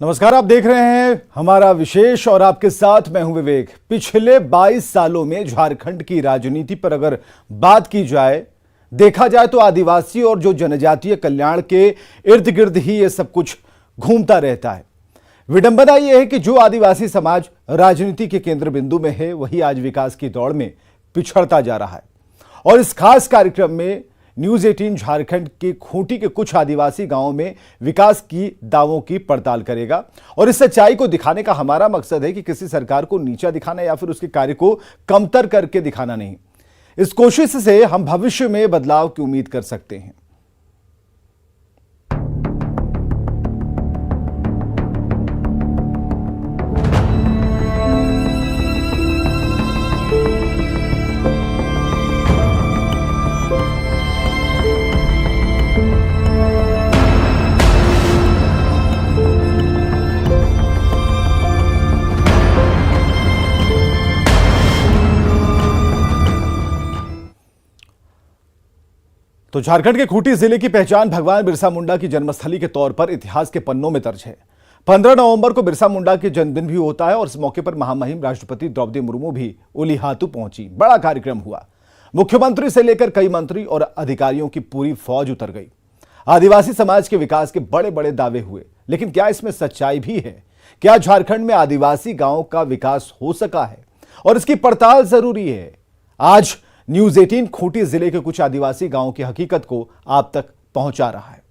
नमस्कार, आप देख रहे हैं हमारा विशेष और आपके साथ मैं हूं विवेक। पिछले 22 सालों में झारखंड की राजनीति पर अगर बात की जाए, देखा जाए तो आदिवासी और जो जनजातीय कल्याण के इर्द गिर्द ही ये सब कुछ घूमता रहता है। विडंबना यह है कि जो आदिवासी समाज राजनीति के केंद्र बिंदु में है, वही आज विकास की दौड़ में पिछड़ता जा रहा है। और इस खास कार्यक्रम में न्यूज़ 18 झारखंड के खूंटी के कुछ आदिवासी गांवों में विकास की दावों की पड़ताल करेगा। और इस सच्चाई को दिखाने का हमारा मकसद है कि किसी सरकार को नीचा दिखाना या फिर उसके कार्य को कमतर करके दिखाना नहीं। इस कोशिश से हम भविष्य में बदलाव की उम्मीद कर सकते हैं। तो झारखंड के खूंटी जिले की पहचान भगवान बिरसा मुंडा की जन्मस्थली के तौर पर इतिहास के पन्नों में दर्ज है। 15 नवंबर को बिरसा मुंडा के जन्मदिन भी होता है और इस मौके पर महामहिम राष्ट्रपति द्रौपदी मुर्मू भी उलिहातू पहुंची। बड़ा कार्यक्रम हुआ। मुख्यमंत्री से लेकर कई मंत्री और अधिकारियों की पूरी फौज उतर गई। आदिवासी समाज के विकास के बड़े बड़े दावे हुए, लेकिन क्या इसमें सच्चाई भी है? क्या झारखंड में आदिवासी गांवों का विकास हो सका है? और इसकी पड़ताल जरूरी है। आज न्यूज़ 18 खूंटी जिले के कुछ आदिवासी गांवों की हकीकत को आप तक पहुंचा रहा है।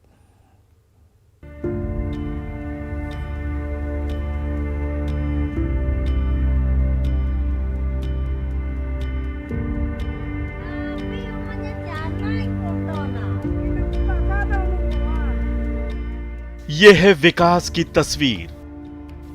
यह है विकास की तस्वीर,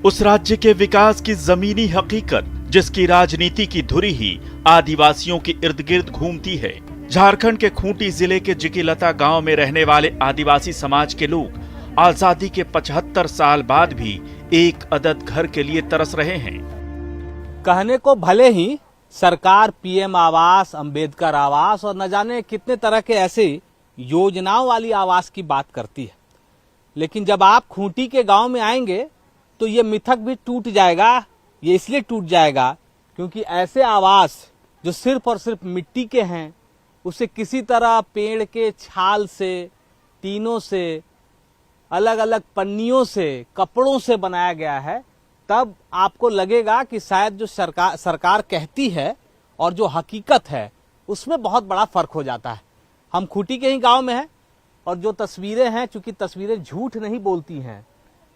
उस राज्य के विकास की जमीनी हकीकत जिसकी राजनीति की धुरी ही आदिवासियों के इर्द गिर्द घूमती है। झारखंड के खूंटी जिले के जिकीलता गांव में रहने वाले आदिवासी समाज के लोग आजादी के 75 साल बाद भी एक अदद घर के लिए तरस रहे हैं। कहने को भले ही सरकार पीएम आवास, अंबेडकर आवास और न जाने कितने तरह के ऐसे योजनाओं वाली आवास की बात करती है, लेकिन जब आप खूंटी के गांव में आएंगे तो ये मिथक भी टूट जाएगा। ये इसलिए टूट जाएगा क्योंकि ऐसे आवास जो सिर्फ और सिर्फ मिट्टी के हैं, उसे किसी तरह पेड़ के छाल से, टीनों से, अलग अलग पन्नियों से, कपड़ों से बनाया गया है, तब आपको लगेगा कि शायद जो सरकार कहती है और जो हकीकत है उसमें बहुत बड़ा फर्क हो जाता है। हम खूंटी के ही गांव में हैं और जो तस्वीरें हैं, चूंकि तस्वीरें झूठ नहीं बोलती हैं,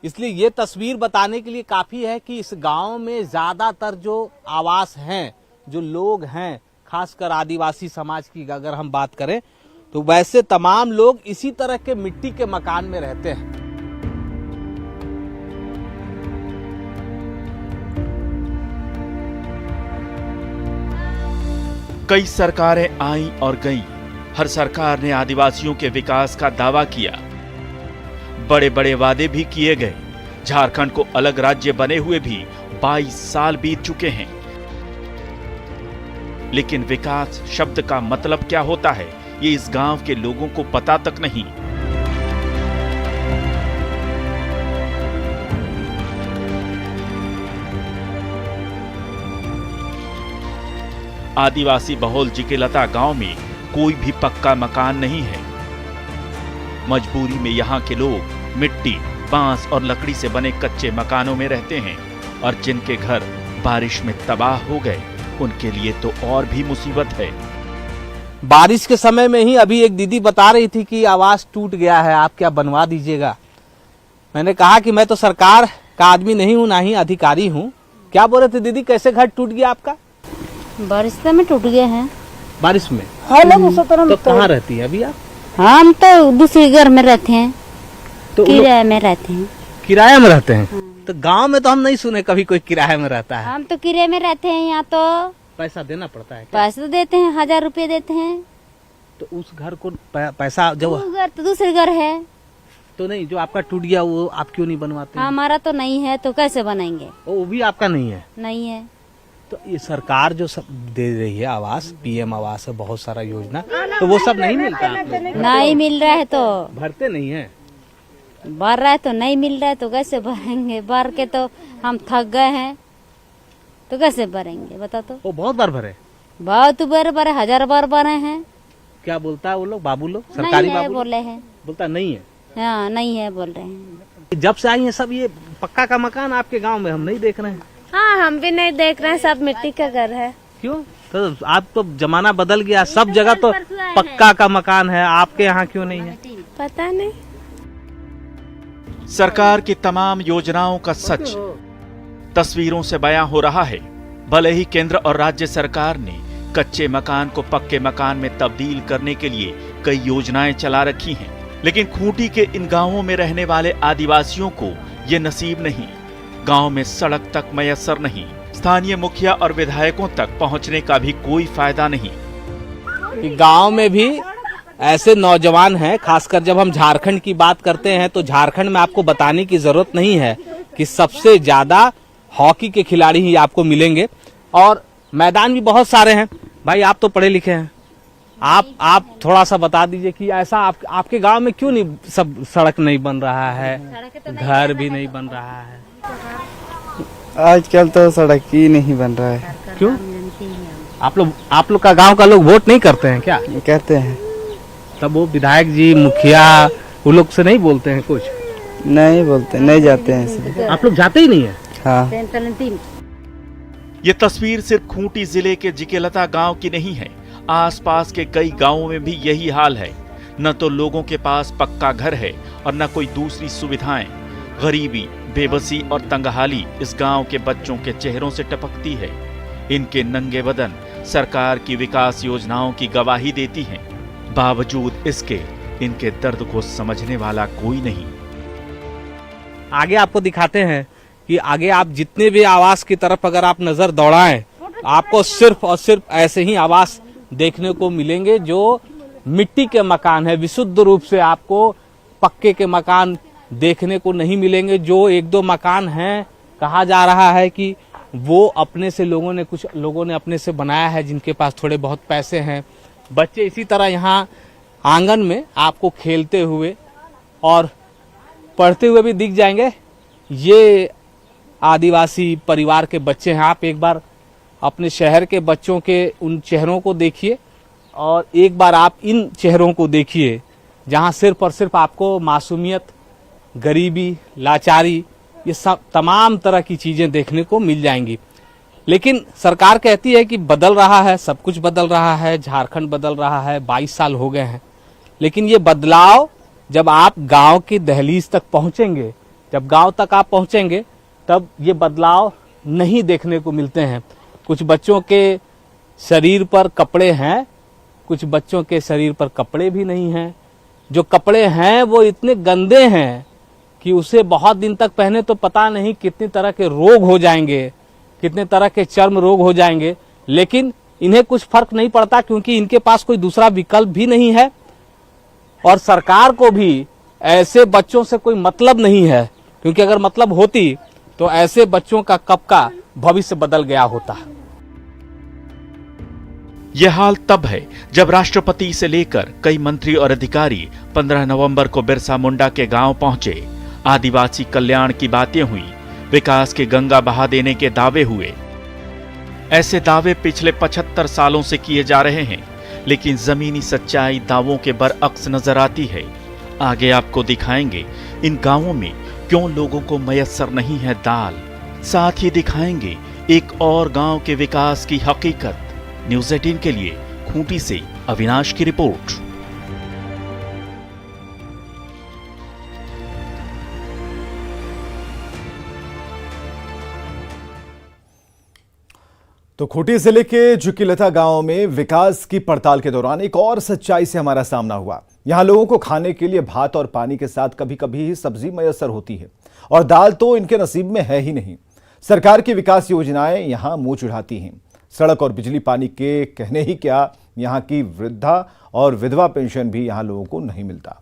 इसलिए ये तस्वीर बताने के लिए काफी है कि इस गांव में ज्यादातर जो आवास हैं, जो लोग हैं, खासकर आदिवासी समाज की अगर हम बात करें तो वैसे तमाम लोग इसी तरह के मिट्टी के मकान में रहते हैं। कई सरकारें आईं और गईं, हर सरकार ने आदिवासियों के विकास का दावा किया, बड़े बड़े वादे भी किए गए। झारखंड को अलग राज्य बने हुए भी 22 साल बीत चुके हैं, लेकिन विकास शब्द का मतलब क्या होता है ये इस गांव के लोगों को पता तक नहीं। आदिवासी बहुल जिकीलता गांव में कोई भी पक्का मकान नहीं है। मजबूरी में यहाँ के लोग मिट्टी, बांस और लकड़ी से बने कच्चे मकानों में रहते हैं और जिनके घर बारिश में तबाह हो गए उनके लिए तो और भी मुसीबत है। बारिश के समय में ही अभी एक दीदी बता रही थी कि आवास टूट गया है, आप क्या बनवा दीजिएगा। मैंने कहा कि मैं तो सरकार का आदमी नहीं हूँ, ना ही अधिकारी हूँ। क्या बोल रहे थे दीदी, कैसे घर टूट गया आपका? बारिश में टूट गए हैं। बारिश में? तो कहाँ रहती है अभी आप? हम तो दूसरे घर में रहते हैं, तो किराए में रहते हैं। किराए में रहते हैं? तो गांव में तो हम नहीं सुने कभी कोई किराए में रहता है। हम तो किराए में रहते हैं। यहाँ तो पैसा देना पड़ता है क्या? पैसा तो देते हैं, 1000 रुपए देते हैं। तो उस घर को पैसा जब वो घर तो दूसरे घर है तो नहीं, जो आपका टूट गया वो आप क्यों नहीं बनवाते? हमारा तो नहीं है, तो कैसे बनाएंगे? वो भी आपका नहीं है? नहीं है। तो ये सरकार जो सब दे रही है आवास, पीएम आवास है, बहुत सारा योजना, तो वो सब नहीं मिलता? नहीं मिल रहा है तो भरते नहीं है। भर रहा है तो नहीं मिल रहा है तो कैसे भरेंगे? भर के तो हम थक गए हैं, तो कैसे भरेंगे बता तो? वो बहुत बार भरे। बहुत बार भरे, 1000 बार भरे हैं। क्या बोलता है वो लोग, बाबू लोग, नहीं सरकारी है बाबू लोग? बोले हैं। बोलता नहीं है। हाँ नहीं है बोल रहे हैं। जब से आई है सब ये पक्का का मकान आपके गांव में हम नहीं देख रहे हैं। हाँ हम भी नहीं देख रहे हैं, सब मिट्टी का घर है। क्यों? तो आप तो जमाना बदल गया, सब जगह तो पक्का का मकान है, आपके यहाँ क्यों नहीं है? पता नहीं। सरकार की तमाम योजनाओं का सच तस्वीरों से बयां हो रहा है। भले ही केंद्र और राज्य सरकार ने कच्चे मकान को पक्के मकान में तब्दील करने के लिए कई योजनाएं चला रखी हैं, लेकिन खूंटी के इन गांवों में रहने वाले आदिवासियों को ये नसीब नहीं। गांव में सड़क तक मयस्सर नहीं, स्थानीय मुखिया और विधायकों तक पहुंचने का भी कोई फायदा नहीं। कि गांव में भी ऐसे नौजवान हैं, खासकर जब हम झारखंड की बात करते हैं तो झारखंड में आपको बताने की जरूरत नहीं है कि सबसे ज्यादा हॉकी के खिलाड़ी ही आपको मिलेंगे और मैदान भी बहुत सारे हैं। भाई आप तो पढ़े लिखे हैं, आप थोड़ा सा बता दीजिए कि ऐसा आपके गांव में क्यों नहीं सब सड़क नहीं बन रहा है, घर भी नहीं बन रहा है? आजकल तो सड़क ही नहीं बन रहा है। क्यों? आप लोग का गांव का लोग वोट नहीं करते हैं क्या? कहते हैं। तब वो विधायक जी, मुखिया, वो लोग से नहीं बोलते हैं कुछ? नहीं बोलते, नहीं जाते हैं इसलिए। आप लोग जाते ही नहीं है? हाँ। ये तस्वीर सिर्फ खूंटी जिले के जिकेलता गांव की नहीं है, आसपास के कई गांवों में भी यही हाल है। न तो लोगों के पास पक्का घर है और न कोई दूसरी सुविधाएं। गरीबी, बेबसी और तंगहाली इस गांव के बच्चों के चेहरों से टपकती है। इनके नंगे बदन सरकार की विकास योजनाओं की गवाही देती हैं। बावजूद इसके इनके दर्द को समझने वाला कोई नहीं। आगे आपको दिखाते हैं कि आगे आप जितने भी आवास की तरफ अगर आप नजर दौड़ाएं, आपको सिर्फ और सिर्फ ऐसे ही आवास देखने को मिलेंगे जो मिट्टी के मकान है। विशुद्ध रूप से आपको पक्के के मकान देखने को नहीं मिलेंगे। जो एक दो मकान हैं, कहा जा रहा है कि वो अपने से कुछ लोगों ने अपने से बनाया है, जिनके पास थोड़े बहुत पैसे हैं। बच्चे इसी तरह यहाँ आंगन में आपको खेलते हुए और पढ़ते हुए भी दिख जाएंगे। ये आदिवासी परिवार के बच्चे हैं। आप एक बार अपने शहर के बच्चों के उन चेहरों को देखिए और एक बार आप इन चेहरों को देखिए जहां सिर्फ और सिर्फ आपको मासूमियत, गरीबी, लाचारी, ये सब तमाम तरह की चीजें देखने को मिल जाएंगी। लेकिन सरकार कहती है कि बदल रहा है, सब कुछ बदल रहा है, झारखंड बदल रहा है, 22 साल हो गए हैं। लेकिन ये बदलाव जब आप गांव की दहलीज तक पहुंचेंगे, जब गांव तक आप पहुंचेंगे, तब ये बदलाव नहीं देखने को मिलते हैं। कुछ बच्चों के शरीर पर कपड़े हैं, कुछ बच्चों के शरीर पर कपड़े भी नहीं हैं। जो कपड़े हैं वो इतने गंदे हैं कि उसे बहुत दिन तक पहने तो पता नहीं कितनी तरह के रोग हो जाएंगे, कितने तरह के चर्म रोग हो जाएंगे। लेकिन इन्हें कुछ फर्क नहीं पड़ता क्योंकि इनके पास कोई दूसरा विकल्प भी नहीं है और सरकार को भी ऐसे बच्चों से कोई मतलब नहीं है, क्योंकि अगर मतलब होती तो ऐसे बच्चों का कब का भविष्य बदल गया होता। यह हाल तब है जब राष्ट्रपति से लेकर कई मंत्री और अधिकारी 15 नवंबर को बिरसा मुंडा के गांव पहुंचे। आदिवासी कल्याण की बातें हुई, विकास के गंगा बहा देने के दावे हुए। ऐसे दावे पिछले 75 सालों से किए जा रहे हैं, लेकिन जमीनी सच्चाई दावों के बरअक्स नजर आती है। आगे आपको दिखाएंगे इन गांवों में क्यों लोगों को मयस्सर नहीं है दाल। साथ ही दिखाएंगे एक और गांव के विकास की हकीकत। न्यूज़ 18 के लिए खूंटी से अविनाश की रिपोर्ट। तो खूंटी जिले के जुकीलता गांव में विकास की पड़ताल के दौरान एक और सच्चाई से हमारा सामना हुआ। यहां लोगों को खाने के लिए भात और पानी के साथ कभी कभी ही सब्जी मयस्सर होती है और दाल तो इनके नसीब में है ही नहीं। सरकार की विकास योजनाएं यहां मुंह चढ़ाती हैं। सड़क और बिजली पानी के कहने ही क्या, यहां की वृद्धा और विधवा पेंशन भी यहां लोगों को नहीं मिलता।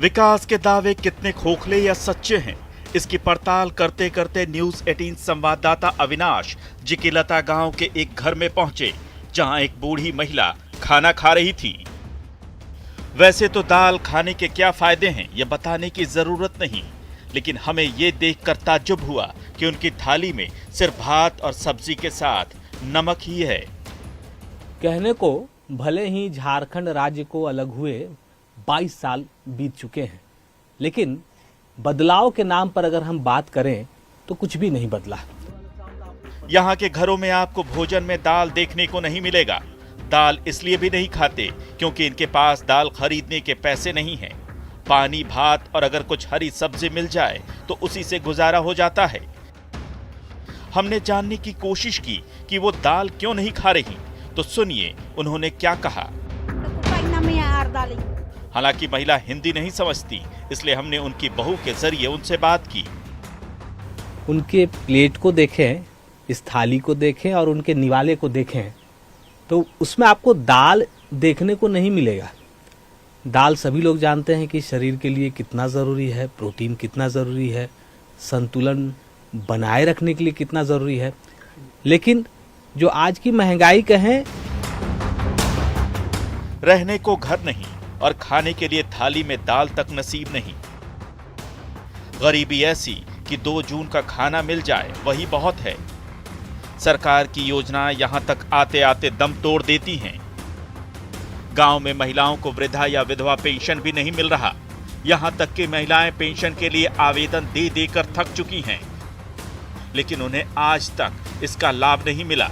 विकास के दावे कितने खोखले या सच्चे हैं, इसकी पड़ताल करते करते न्यूज 18 संवाददाता अविनाश जिकिलता गांव के एक घर में पहुंचे, जहां एक बूढ़ी महिला खाना खा रही थी। वैसे तो दाल खाने के क्या फायदे हैं ये बताने की जरूरत नहीं, लेकिन हमें ये देखकर ताज्जुब हुआ कि उनकी थाली में सिर्फ भात और सब्जी के साथ नमक ही है। कहने को भले ही झारखंड राज्य को अलग हुए 22 साल बीत चुके हैं, लेकिन बदलाव के नाम पर अगर हम बात करें तो कुछ भी नहीं बदला। यहाँ के घरों में आपको भोजन में दाल देखने को नहीं मिलेगा। दाल इसलिए भी नहीं खाते क्योंकि इनके पास दाल खरीदने के पैसे नहीं हैं। पानी, भात और अगर कुछ हरी सब्जी मिल जाए तो उसी से गुजारा हो जाता है। हमने जानने की कोशिश की कि वो दाल क्यों नहीं खा रही, तो सुनिए उन्होंने क्या कहा। हालांकि महिला हिंदी नहीं समझती, इसलिए हमने उनकी बहू के जरिए उनसे बात की। उनके प्लेट को देखें, इस थाली को देखें और उनके निवाले को देखें तो उसमें आपको दाल देखने को नहीं मिलेगा। दाल सभी लोग जानते हैं कि शरीर के लिए कितना ज़रूरी है, प्रोटीन कितना ज़रूरी है, संतुलन बनाए रखने के लिए कितना ज़रूरी है। लेकिन जो आज की महंगाई कहें, रहने को घर नहीं और खाने के लिए थाली में दाल तक नसीब नहीं। गरीबी ऐसी कि 2 जून का खाना मिल जाए वही बहुत है। सरकार की योजनाएं यहां तक आते आते दम तोड़ देती हैं। गांव में महिलाओं को वृद्धा या विधवा पेंशन भी नहीं मिल रहा। यहां तक कि महिलाएं पेंशन के लिए आवेदन दे देकर थक चुकी हैं, लेकिन उन्हें आज तक इसका लाभ नहीं मिला।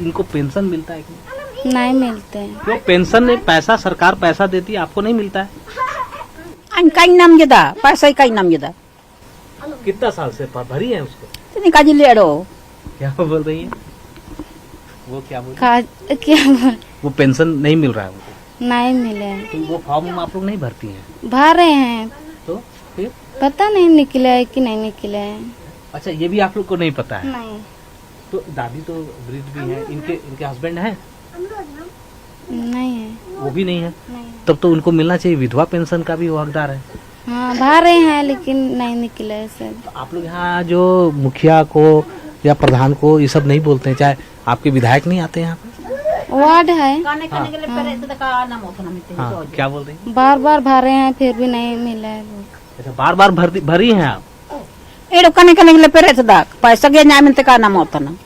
इनको पेंशन मिलता है कि नहीं मिलते हैं। क्यों पेंशन नहीं? पैसा सरकार पैसा देती है, आपको नहीं मिलता है? पैसा कई नाम जदा कितना साल से भरी है उसको? क्या बोल रही है वो? क्या बोल क्या बोल? वो पेंशन नहीं मिल रहा है उनको? नहीं मिले। तो वो फॉर्म आप लोग नहीं भरती हैं? भर रहे हैं, तो फिर पता नहीं निकला है कि नहीं निकला है। अच्छा, ये भी आप लोग को नहीं पता है? नहीं। तो दादी तो वृद्ध भी है, इनके हस्बैंड है? नहीं है। वो भी नहीं है? नहीं। तब तो उनको मिलना चाहिए, विधवा पेंशन का भी वो हकदार है। हाँ, भर रहे हैं लेकिन नहीं निकला है सर। तो आप लोग यहाँ जो मुखिया को या प्रधान को ये सब नहीं बोलते हैं? चाहे आपके विधायक नहीं आते यहाँ पे? वार्ड है। हाँ, क्या बोल रही हैं? बार बार भर रहे हैं फिर भी नहीं मिला है। अच्छा, बार बार भरी हैं आप? पैसा गया न्याय मिलते का नाम होता ना।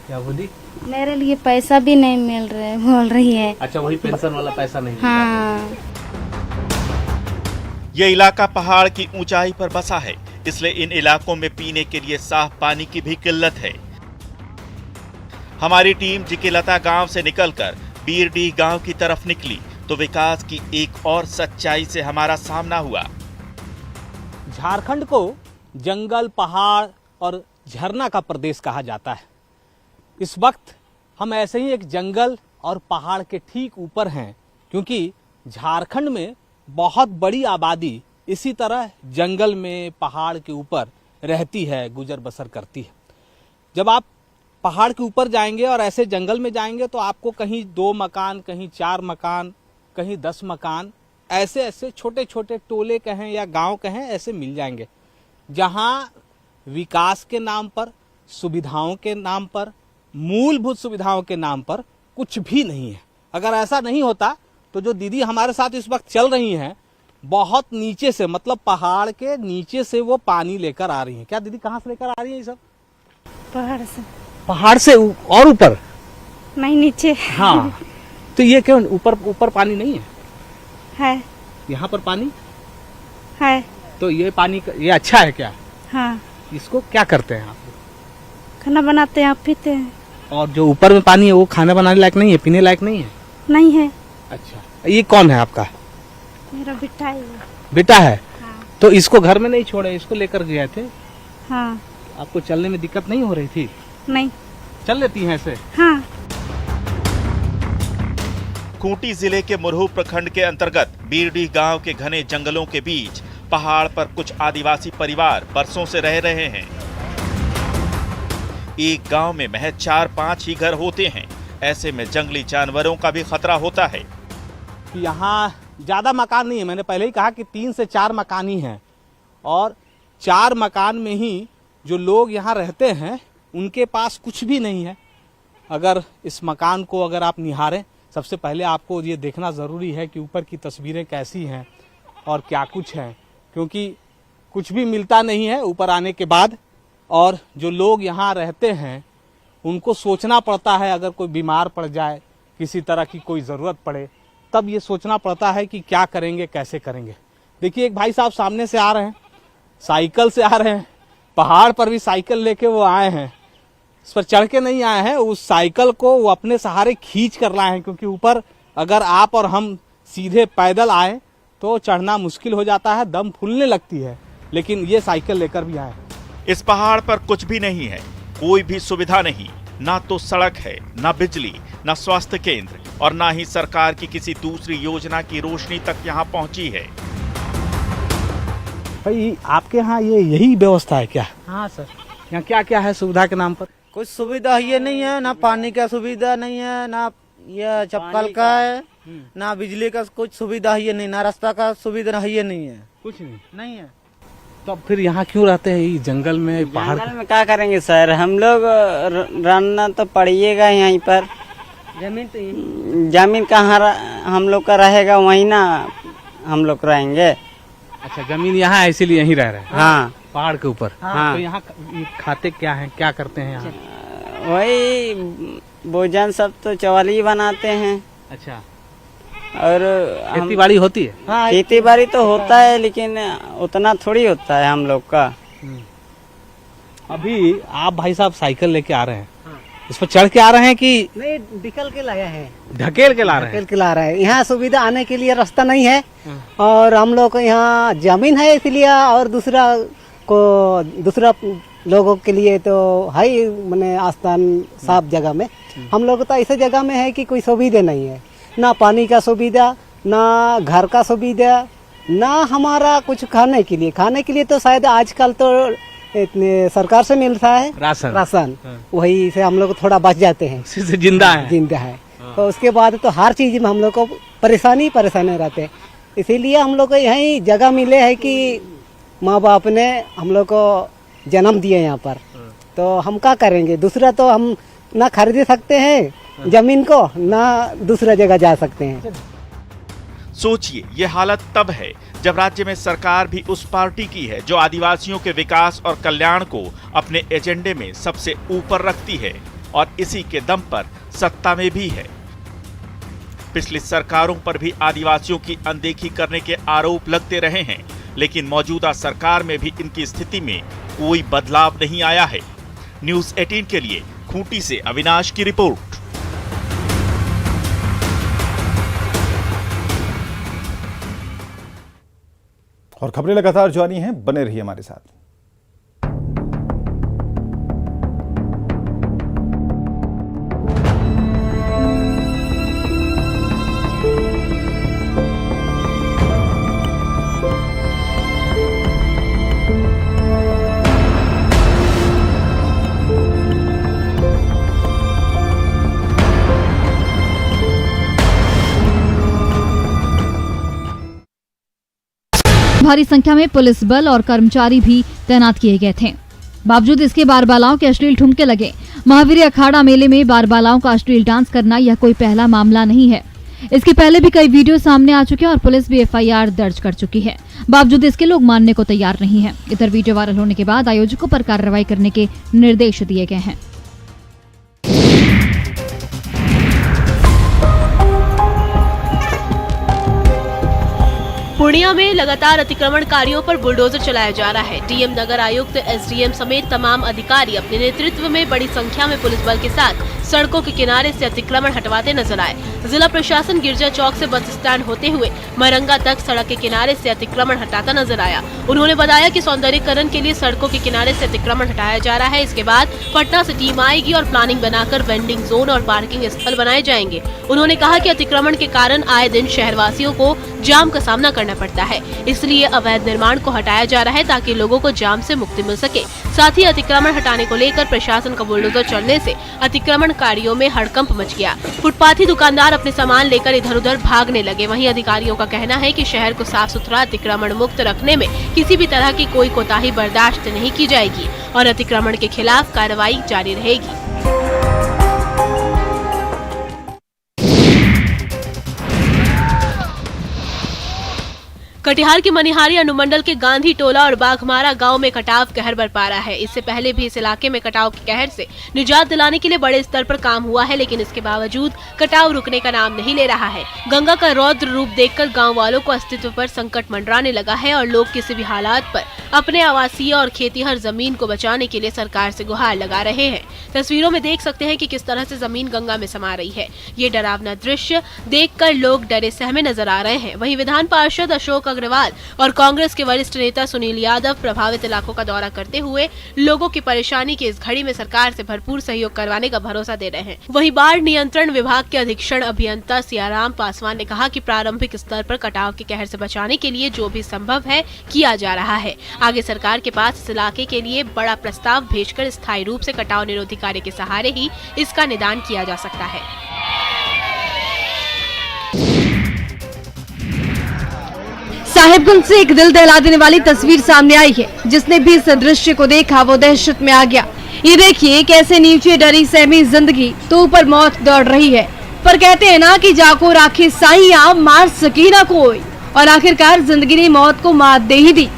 क्या बोली? मेरे लिए पैसा भी नहीं मिल रहा है बोल रही है। अच्छा, वही पेंशन वाला पैसा नहीं? हाँ। ये इलाका पहाड़ की ऊंचाई पर बसा है, इसलिए इन इलाकों में पीने के लिए साफ पानी की भी किल्लत है। हमारी टीम जिकिलता गांव से निकलकर बीरडीह गांव की तरफ निकली तो विकास की एक और सच्चाई से हमारा सामना हुआ। झारखंड को जंगल, पहाड़ और झरना का प्रदेश कहा जाता है। इस वक्त हम ऐसे ही एक जंगल और पहाड़ के ठीक ऊपर हैं, क्योंकि झारखंड में बहुत बड़ी आबादी इसी तरह जंगल में, पहाड़ के ऊपर रहती है, गुजर बसर करती है। जब आप पहाड़ के ऊपर जाएंगे और ऐसे जंगल में जाएंगे तो आपको कहीं 2 मकान, कहीं 4 मकान, कहीं 10 मकान, ऐसे ऐसे छोटे छोटे टोले कहें या गांव कहें, ऐसे मिल जाएंगे, जहां विकास के नाम पर, सुविधाओं के नाम पर, मूलभूत सुविधाओं के नाम पर कुछ भी नहीं है। अगर ऐसा नहीं होता तो जो दीदी हमारे साथ इस वक्त चल रही हैं, बहुत नीचे से, मतलब पहाड़ के नीचे से वो पानी लेकर आ रही हैं। क्या दीदी, कहाँ से लेकर आ रही है ये सब? पहाड़ से। पहाड़ से और ऊपर? नहीं, नीचे। हाँ। तो ये क्यों ऊपर पानी नहीं है? है। यहाँ पर पानी है। तो ये पानी ये अच्छा है क्या? हाँ। इसको क्या करते हैं आप? खाना बनाते हैं, आप पीते हैं। और जो ऊपर में पानी है वो खाना बनाने लायक नहीं है, पीने लायक नहीं है? नहीं है। अच्छा, ये कौन है आपका? मेरा बेटा है। बेटा है? हाँ। तो इसको घर में नहीं छोड़े, इसको लेकर गए थे? हाँ। आपको चलने में दिक्कत नहीं हो रही थी? नहीं। चल लेती हैं ऐसे? हाँ। खूंटी जिले के मुरहू प्रखंड के अंतर्गत बीरडीह गांव के घने जंगलों के बीच पहाड़ पर कुछ आदिवासी परिवार बरसों से रह रहे हैं। एक गांव में महज 4-5 ही घर होते हैं। ऐसे में जंगली जानवरों का भी खतरा होता है। यहाँ ज्यादा मकान नहीं है, मैंने पहले ही कहा कि 3 से 4 मकान ही हैं, और 4 मकान में ही जो लोग यहाँ रहते हैं उनके पास कुछ भी नहीं है। अगर इस मकान को अगर आप निहारें, सबसे पहले आपको ये देखना ज़रूरी है कि ऊपर की तस्वीरें कैसी हैं और क्या कुछ है, क्योंकि कुछ भी मिलता नहीं है ऊपर आने के बाद। और जो लोग यहाँ रहते हैं उनको सोचना पड़ता है, अगर कोई बीमार पड़ जाए, किसी तरह की कोई ज़रूरत पड़े, तब ये सोचना पड़ता है कि क्या करेंगे, कैसे करेंगे। देखिए एक भाई साहब सामने से आ रहे हैं, साइकिल से आ रहे हैं, पहाड़ पर भी साइकिल लेके वो आए हैं। इस पर चढ़ के नहीं आए हैं, उस साइकिल को वो अपने सहारे खींच कर लाए हैं, क्योंकि ऊपर अगर आप और हम सीधे पैदल आए तो चढ़ना मुश्किल हो जाता है, दम फूलने लगती है, लेकिन ये साइकिल लेकर भी आए। इस पहाड़ पर कुछ भी नहीं है, कोई भी सुविधा नहीं, ना तो सड़क है, ना बिजली, ना स्वास्थ्य केंद्र और ना ही सरकार की किसी दूसरी योजना की रोशनी तक यहाँ पहुँची है। भाई आपके यहाँ ये यही व्यवस्था है क्या? हाँ सर, यहाँ क्या क्या है सुविधा के नाम पर? कुछ सुविधा ये नहीं है, ना पानी का सुविधा नहीं है, ना ये चप्पल का है, ना बिजली का कुछ सुविधा ये नहीं, ना रास्ता का सुविधा ये नहीं है, कुछ नहीं है। तो अब फिर यहाँ क्यों रहते हैं ये जंगल में, पहाड़ जंगल में क्या करेंगे सर, हम लोग रहना तो पड़िएगा यहीं पर। जमीन तो जमीन कहाँ हम लोग का रहेगा, वहीं ना हम लोग रहेंगे। अच्छा, जमीन यहाँ है इसीलिए यहीं रह रहे हैं? हाँ, पहाड़ के ऊपर। हाँ। तो यहाँ खाते क्या हैं, क्या करते हैं यहाँ? वही भोजन सब तो चवाली बनाते हैं। अच्छा, और खेती बाड़ी होती है? हाँ, खेती बाड़ी तो होता है, लेकिन उतना थोड़ी होता है हम लोग का। अभी आप भाई साहब साइकिल लेके आ रहे हैं, इस पर चढ़ के आ रहे हैं कि नहीं, निकल के लाया है, ढकेल के ला रहे हैं? निकल के ला रहा है। यहाँ सुविधा आने के लिए रास्ता नहीं है, और हम लोग को यहाँ जमीन है इसलिए, और दूसरा लोगों के लिए तो है ही, मैंने आस्थान साफ जगह में। हम लोग तो ऐसे जगह में है कि कोई सुविधा नहीं है, ना पानी का सुविधा, ना घर का सुविधा, ना हमारा कुछ खाने के लिए तो शायद आजकल तो इतने सरकार से मिलता है राशन, वही से हम लोग थोड़ा बच जाते हैं, से जिंदा है। तो उसके बाद तो हर चीज में हम लोग को परेशानी रहते हैं। इसीलिए हम लोग को यही जगह मिले है कि माँ बाप ने हम लोग को जन्म दिए यहाँ पर, तो हम क्या करेंगे, दूसरा तो हम ना खरीद सकते हैं जमीन को, ना दूसरा जगह जा सकते हैं। सोचिए, ये हालत तब है जब राज्य में सरकार भी उस पार्टी की है जो आदिवासियों के विकास और कल्याण को अपने एजेंडे में सबसे ऊपर रखती है, और इसी के दम पर सत्ता में भी है। पिछली सरकारों पर भी आदिवासियों की अनदेखी करने के आरोप लगते रहे हैं, लेकिन मौजूदा सरकार में भी इनकी स्थिति में कोई बदलाव नहीं आया है। न्यूज़ 18 के लिए खूंटी से अविनाश की रिपोर्ट। और खबरें लगातार जानी हैं, बने रहिए हमारे साथ। भारी संख्या में पुलिस बल और कर्मचारी भी तैनात किए गए थे। बावजूद इसके बारबालाओं के अश्लील ठुमके लगे। महावीर अखाड़ा मेले में बारबालाओं का अश्लील डांस करना यह कोई पहला मामला नहीं है। इसके पहले भी कई वीडियो सामने आ चुके हैं और पुलिस भी एफआईआर दर्ज कर चुकी है। बावजूद इसके लोग मानने को तैयार नहीं है। इधर वीडियो वायरल होने के बाद आयोजकों पर कार्रवाई करने के निर्देश दिए गए हैं। पूर्णिया में लगातार अतिक्रमणकारियों पर बुलडोजर चलाया जा रहा है। डीएम, नगर आयुक्त, एसडीएम समेत तमाम अधिकारी अपने नेतृत्व में बड़ी संख्या में पुलिस बल के साथ सड़कों के किनारे से अतिक्रमण हटवाते नजर आए। जिला प्रशासन गिरजा चौक से बस स्टैंड होते हुए मरंगा तक सड़क के किनारे से अतिक्रमण हटाता नजर आया। उन्होंने बताया कि सौंदर्यीकरण के लिए सड़कों के किनारे से अतिक्रमण हटाया जा रहा है। इसके बाद पटना से टीम आएगी और प्लानिंग बनाकर वेंडिंग जोन और पार्किंग स्थल बनाए जाएंगे। उन्होंने कहा कि अतिक्रमण के कारण आए दिन शहरवासियों को जाम का सामना करना पड़ता है, इसलिए अवैध निर्माण को हटाया जा रहा है ताकि लोगों को जाम से मुक्ति मिल सके। साथ ही अतिक्रमण हटाने को लेकर प्रशासन का बुलडोजर चलने से अतिक्रमण अतिक्रमणकारियों में हड़कंप मच गया। फुटपाथी दुकानदार अपने सामान लेकर इधर उधर भागने लगे। वहीं अधिकारियों का कहना है कि शहर को साफ सुथरा अतिक्रमण मुक्त रखने में किसी भी तरह की कोई कोताही बर्दाश्त नहीं की जाएगी और अतिक्रमण के खिलाफ कार्रवाई जारी रहेगी। कटिहार के मनिहारी अनुमंडल के गांधी टोला और बाघमारा गांव में कटाव कहर बरपा रहा है। इससे पहले भी इस इलाके में कटाव के कहर से निजात दिलाने के लिए बड़े स्तर पर काम हुआ है, लेकिन इसके बावजूद कटाव रुकने का नाम नहीं ले रहा है। गंगा का रौद्र रूप देखकर गांव वालों को अस्तित्व पर संकट मंडराने लगा है और लोग किसी भी हालात पर अपने आवासीय और खेतीहर जमीन को बचाने के लिए सरकार से गुहार लगा रहे हैं। तस्वीरों में देख सकते हैं कि किस तरह से जमीन गंगा में समा रही है। ये डरावना दृश्य देखकर लोग डरे सहमे नजर आ रहे हैं। वहीं विधान पार्षद अशोक अग्रवाल और कांग्रेस के वरिष्ठ नेता सुनील यादव प्रभावित इलाकों का दौरा करते हुए लोगों की परेशानी की इस घड़ी में सरकार से भरपूर सहयोग करवाने का भरोसा दे रहे हैं। वहीं बाढ़ नियंत्रण विभाग के अधीक्षण अभियंता सियाराम पासवान ने कहा कि प्रारंभिक स्तर पर कटाव के कहर से बचाने के लिए जो भी संभव है किया जा रहा है। आगे सरकार के पास इस इलाके के लिए बड़ा प्रस्ताव भेजकर स्थायी रूप से कटाव निरोधी कार्य के सहारे ही इसका निदान किया जा सकता है। साहिबगंज से एक दिल दहला देने वाली तस्वीर सामने आई है। जिसने भी इस दृश्य को देखा वो दहशत में आ गया। ये देखिए कैसे नीचे डरी सहमी जिंदगी तो ऊपर मौत दौड़ रही है। पर कहते हैं ना कि जाको राखी साईया मार सकी ना कोई, और आखिरकार जिंदगी ने मौत को मात दे ही दी।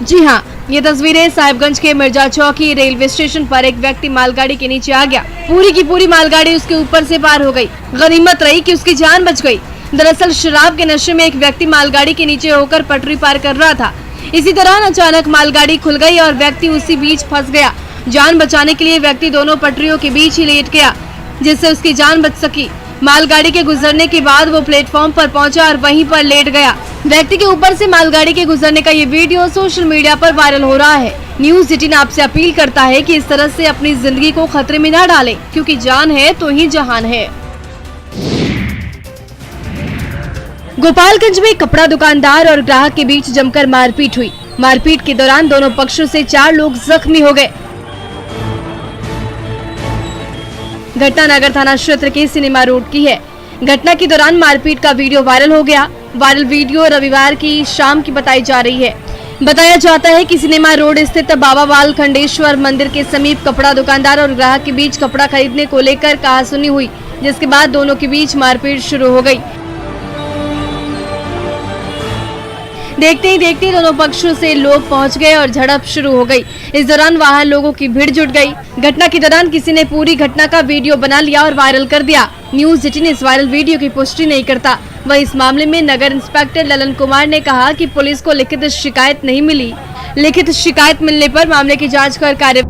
जी हाँ, ये तस्वीरें साहिबगंज के मिर्जा चौकी रेलवे स्टेशन पर एक व्यक्ति मालगाड़ी के नीचे आ गया। पूरी की पूरी मालगाड़ी उसके ऊपर से पार हो गई। गनीमत रही कि उसकी जान बच गई। दरअसल शराब के नशे में एक व्यक्ति मालगाड़ी के नीचे होकर पटरी पार कर रहा था। इसी दौरान अचानक मालगाड़ी खुल गई और व्यक्ति उसी बीच फंस गया। जान बचाने के लिए व्यक्ति दोनों पटरियों के बीच ही लेट गया, जिससे उसकी जान बच सकी। मालगाड़ी के गुजरने के बाद वो प्लेटफॉर्म पर पहुंचा और वहीं पर लेट गया। व्यक्ति के ऊपर से मालगाड़ी के गुजरने का ये वीडियो सोशल मीडिया पर वायरल हो रहा है। न्यूज़ 18 आपसे अपील करता है कि इस तरह से अपनी जिंदगी को खतरे में न डालें, क्योंकि जान है तो ही जहान है। गोपालगंज में कपड़ा दुकानदार और ग्राहक के बीच जमकर मारपीट हुई। मारपीट के दौरान दोनों पक्षों से 4 लोग जख्मी हो गए। घटना नगर थाना क्षेत्र के सिनेमा रोड की है। घटना के दौरान मारपीट का वीडियो वायरल हो गया। वायरल वीडियो रविवार की शाम की बताई जा रही है। बताया जाता है कि सिनेमा रोड स्थित बाबा बाल खंडेश्वर मंदिर के समीप कपड़ा दुकानदार और ग्राहक के बीच कपड़ा खरीदने को लेकर कहासुनी हुई, जिसके बाद दोनों के बीच मारपीट शुरू हो गई। देखते ही देखते दोनों पक्षों से लोग पहुंच गए और झड़प शुरू हो गई। इस दौरान वहां लोगों की भीड़ जुट गई। घटना के दौरान किसी ने पूरी घटना का वीडियो बना लिया और वायरल कर दिया। न्यूज़ 18 इस वायरल वीडियो की पुष्टि नहीं करता। वहीं इस मामले में नगर इंस्पेक्टर ललन कुमार ने कहा कि पुलिस को लिखित शिकायत नहीं मिली। लिखित शिकायत मिलने पर मामले की जांच कर कार्य